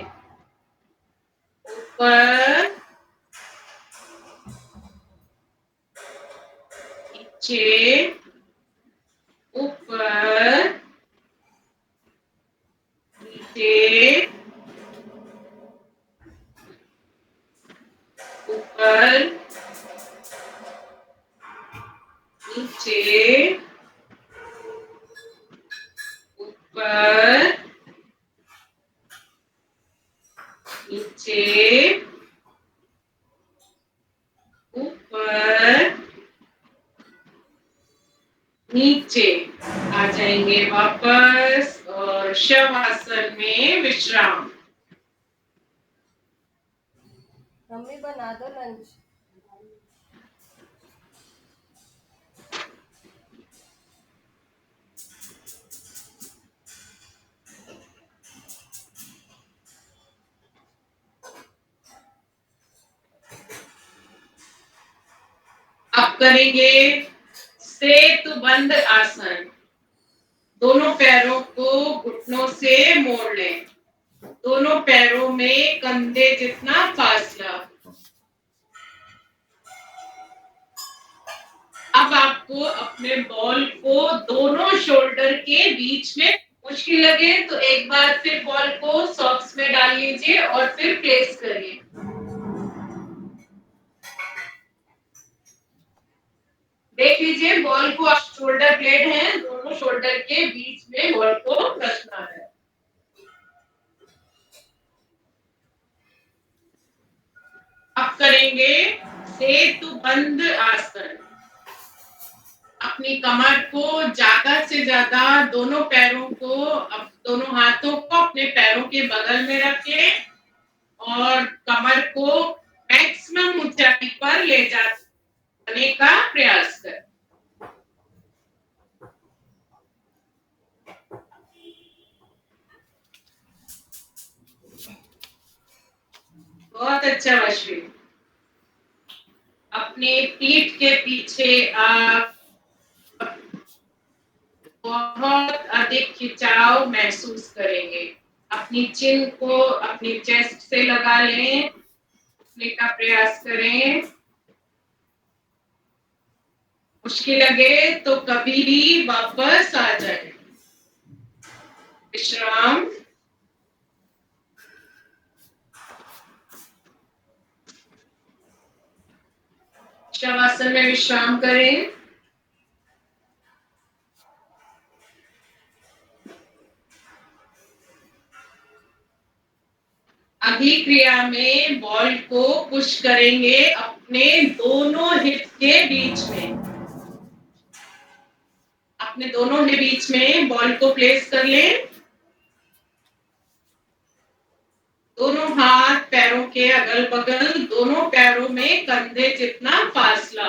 A: ऊपर नीचे ऊपर नीचे ऊपर नीचे ऊपर नीचे ऊपर नीचे। आ जाएंगे वापस और शवासन में विश्राम।
B: मम्मी बना दो लंच।
A: अब करेंगे सेतुबंध आसन। दोनों पैरों को घुटनों से मोड़ लें, दोनों पैरों में कंधे जितना फासला। अब आपको अपने बॉल को दोनों शोल्डर के बीच में, मुश्किल लगे तो एक बार फिर बॉल को सॉक्स में डाल लीजिए और फिर प्लेस करिए। देख लीजिए बॉल को, शोल्डर ब्लेड है, दोनों शोल्डर के बीच में बॉल को रखना है। अब करेंगे सेतुबंध आसन। अपनी कमर को ज्यादा से ज्यादा, दोनों पैरों को, दोनों हाथों को अपने पैरों के बगल में रखें और कमर को मैक्सिमम ऊंचाई पर ले जाने का प्रयास करें। बहुत अच्छा वश्वी। अपने पीठ के पीछे आप बहुत अधिक खिंचाव महसूस करेंगे। अपनी चिन को अपनी चेस्ट से लगा लें, उठने का प्रयास करें। मुश्किल लगे तो कभी भी वापस आ जाए। विश्राम। शवासन में विश्राम करें। अगली क्रिया में बॉल को पुश करेंगे अपने दोनों हिप के बीच में। अपने दोनों हिप बीच में बॉल को प्लेस कर लें। दोनों हाथ पैरों के अगल बगल, दोनों पैरों में कंधे जितना फासला।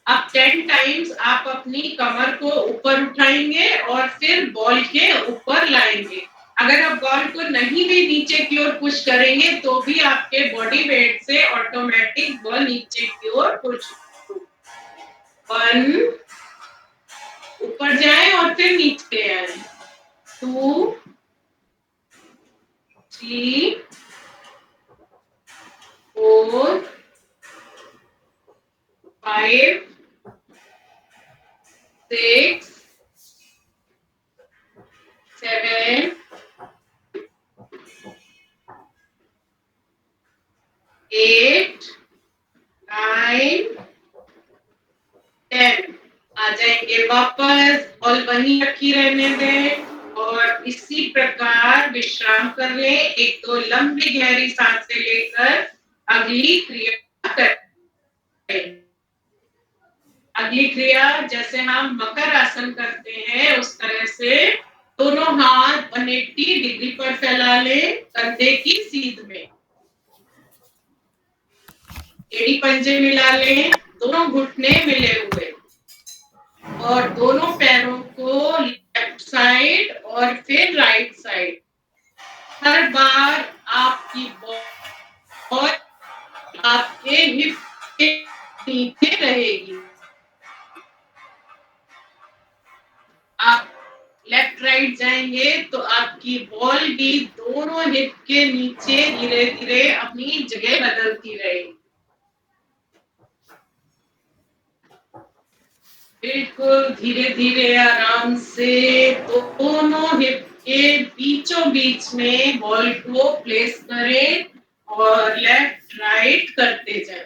A: अब 10 टाइम्स आप अपनी कमर को ऊपर उठाएंगे और फिर बॉल के ऊपर लाएंगे। अगर आप बॉल को नहीं भी नीचे की ओर पुश करेंगे तो भी आपके बॉडी वेट से ऑटोमेटिक बॉल नीचे की ओर पुश। 1, ऊपर जाए और फिर नीचे आए। 2, 3, 4, 5, 6, 7, 8, 9, 10। आ जाएंगे वापस, बॉल वहीं रखी रहने दें और इसी प्रकार विश्राम कर लें। 1-2 लंबी गहरी सांसें लेकर अगली क्रिया करें। अगली क्रिया जैसे हम मकर आसन करते हैं उस तरह से दोनों हाथ 180 डिग्री पर फैला लें, कंधे की सीध में। एड़ी पंजे मिला लें, दोनों घुटने मिले हुए और दोनों पैरों को लेफ्ट लेफ्ट राइट जाएंगे तो आपकी बॉल भी दोनों हिप के नीचे धीरे धीरे अपनी जगह बदलती रहेगी। बिल्कुल धीरे धीरे आराम से दोनों हिप के बीचों बीच में बॉल को प्लेस करें और लेफ्ट राइट करते जाएं।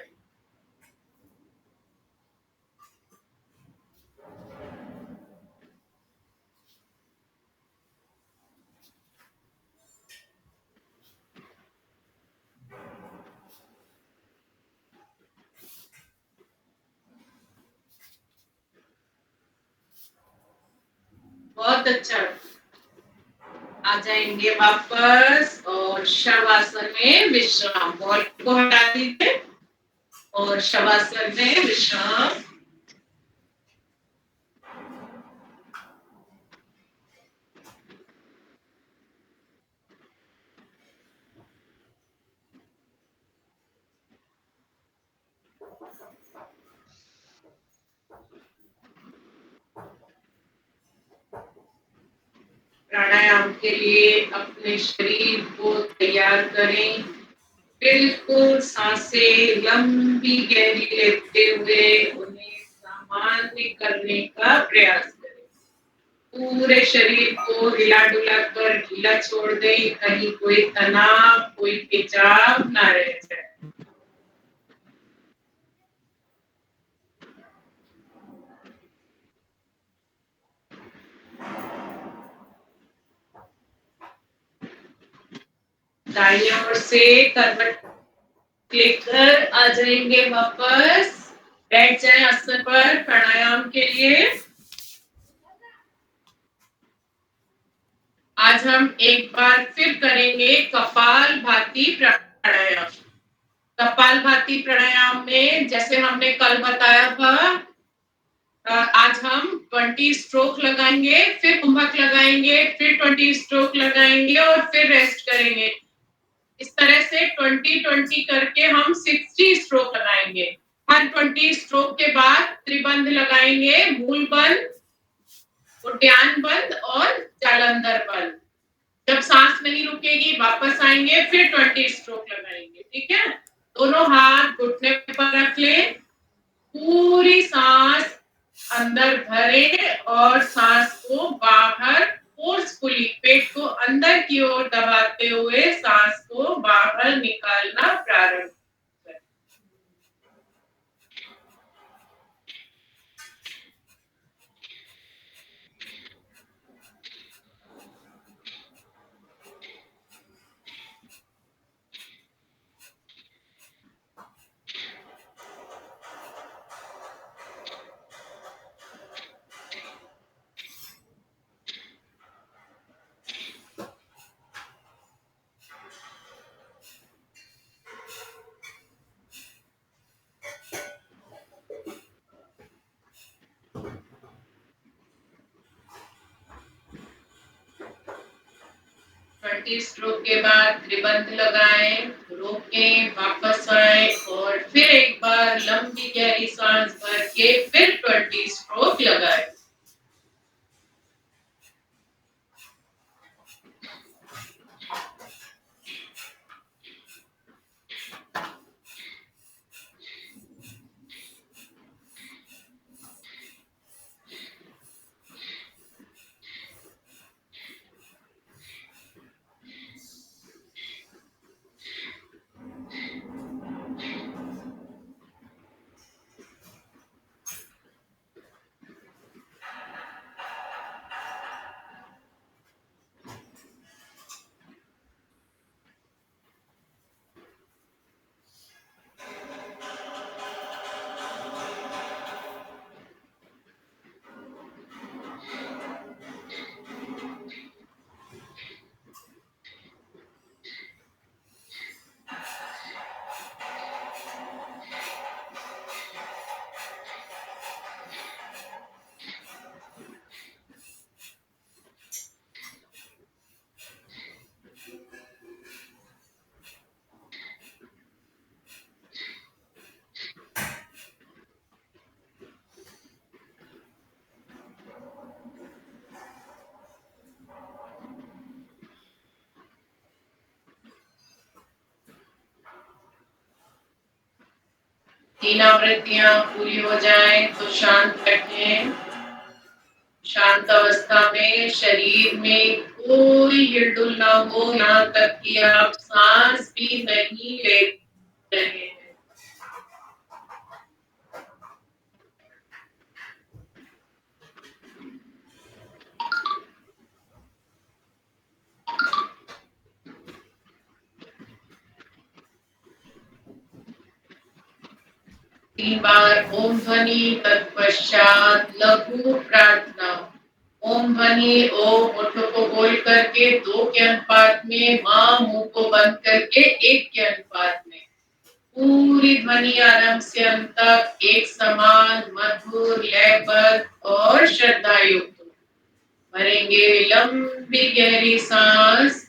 A: बहुत अच्छा। आ जाएंगे वापस और शवासन में विश्राम। बॉल को हटा दीजिए और शवासन में विश्राम। प्राणायाम के लिए अपने शरीर को तैयार करें। बिल्कुल सांसें लंबी गहरी लेते हुए उन्हें सामान्य करने का प्रयास करें। पूरे शरीर को हिला डुला कर ढीला छोड़ दें, कहीं कोई तनाव कोई खिंचाव ना रह जाए। दाईं ओर से करवट लेकर आ जाएंगे वापस। बैठ जाए आसन पर प्राणायाम के लिए। आज हम एक बार फिर करेंगे कपालभाति प्राणायाम। कपालभाति प्राणायाम में जैसे हमने कल बताया था, आज हम 20 स्ट्रोक लगाएंगे, फिर कुंभक लगाएंगे, फिर 20 स्ट्रोक लगाएंगे और फिर रेस्ट करेंगे। इस तरह से 20-20 करके हम 60 स्ट्रोक लगाएंगे। हर 20 स्ट्रोक के बाद त्रिबंध लगाएंगे, मूल बंद, उद्यान बंद और जालंधर बंद। जब सांस नहीं रुकेगी वापस आएंगे, फिर 20 स्ट्रोक लगाएंगे। ठीक है, दोनों हाथ घुटने पर रख लें। पूरी सांस अंदर भरे और सांस को बाहर फोर्सफुली पेट को अंदर की ओर दबाते हुए सांस को बाहर निकालना प्रारंभ करें। स्ट्रोक के बाद त्रिबंध लगाएं, रोकें, वापस आए और फिर एक बार लंबी गहरी सांस भर के फिर 20 स्ट्रोक लगाएं। तीन आवृत्तियां पूरी हो जाएं तो शांत बैठें। शांत अवस्था में शरीर में कोई हिलडुल ना हो, यहाँ तक कि आप सांस भी नहीं ले रहे हैं। 3 बार ओम ध्वनि, तत्पश्चात लघु प्रार्थना। ओम ध्वनि ओम होठों को बोल करके 2 के अनुपात में, माँ मुंह को बंद करके 1 के अनुपात में। पूरी ध्वनि आरंभ से अंत तक एक समान मधुर लयबद्ध और श्रद्धा युक्त। भरेंगे लंबी गहरी सांस।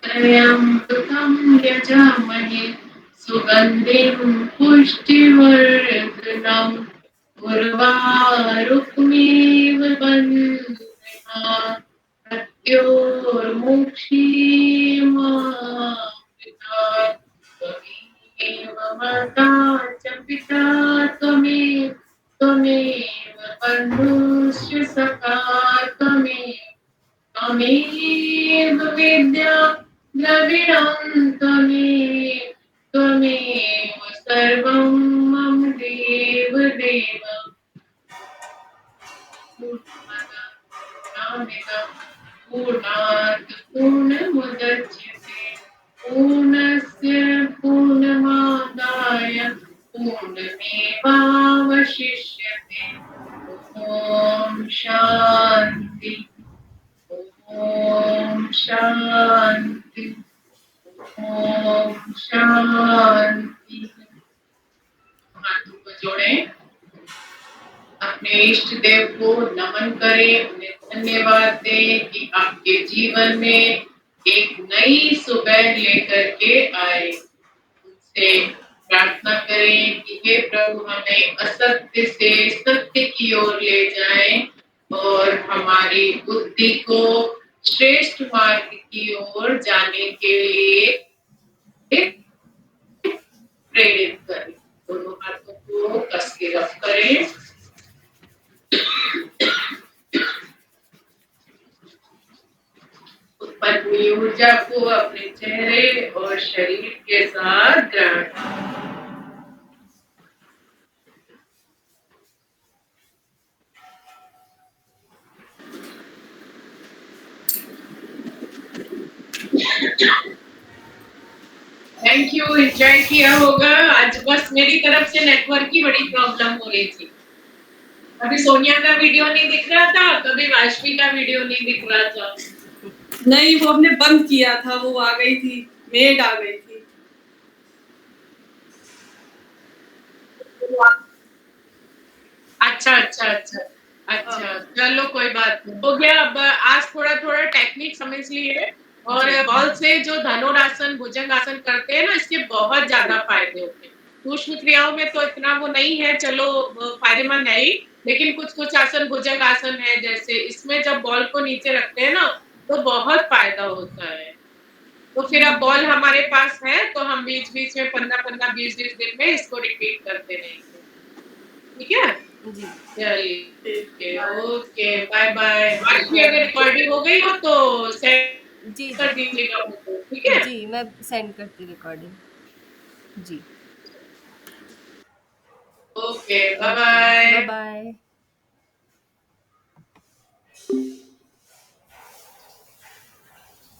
A: त्र्यंबकं यजामहे सुगंधिं पुष्टिवर्धनम् उर्वारुकमेव बन्धनात् मृत्योर्मुक्षीयमामृतात्। त्वमेव माता च पिता त्वमेव बन्धुश्च सखा त्वमेव विद्या द्रविणं त्वमेव सर्वं मम देव देव। पूर्णात् पूर्णमुदच्यते पूर्णस्य पूर्णमादाय पूर्णमेवावशिष्यते। ॐ शान्ति ओम शांति। ओम शांति। हाथों को जोड़ें, अपने इष्ट देव को नमन करें, उन्हें धन्यवाद दें कि आपके जीवन में एक नई सुबह लेकर के आए। उनसे प्रार्थना करें कि हे प्रभु हमें असत्य से सत्य की ओर ले जाएं और हमारी बुद्धि को श्रेष्ठ मार्ग की ओर जाने के लिए प्रेरित करें। दोनों हाथों को कस के रब करें। उत्पन्न हुई ऊर्जा को अपने चेहरे और शरीर के साथ ग्रहण करें। थैंक यू, एंजॉय किया होगा। आज बस मेरी तरफ से नेटवर्क की बड़ी प्रॉब्लम हो रही थी। अभी सोनिया का वीडियो नहीं दिख रहा था, कभी वाशवी का वीडियो नहीं दिख रहा था।
C: नहीं, वो हमने बंद किया था, वो आ गई थी, मेड आ गई थी।
A: अच्छा अच्छा अच्छा अच्छा, चलो कोई बात नहीं, हो गया। अब आज थोड़ा थोड़ा टेक्निक समझ लिए और बॉल से जो धनुरासन भुजंगासन करते हैं ना, इसके बहुत ज्यादा फायदे होते हैं। सूक्ष्म क्रियाओं में तो इतना वो नहीं है, चलो फायदेमंद है ही, लेकिन कुछ कुछ आसन भुजंगासन है, जैसे इसमें जब बॉल को नीचे रखते हैं ना तो बहुत फायदा होता है। तो फिर अब बॉल हमारे पास है तो हम बीच बीच में 15-15 20-20 दिन में इसको रिपीट करते रहेंगे, ठीक है
B: जी
A: चलिए। Okay bye bye. आज भी अगर रिकॉर्डिंग हो गई हो तो सेंड
B: जी
A: कर
B: जी
A: दीजिएगा मुझको, ठीक है।
B: जी मैं सेंड करती रिकॉर्डिंग। जी
A: okay bye
B: okay bye
A: bye.
B: Bye.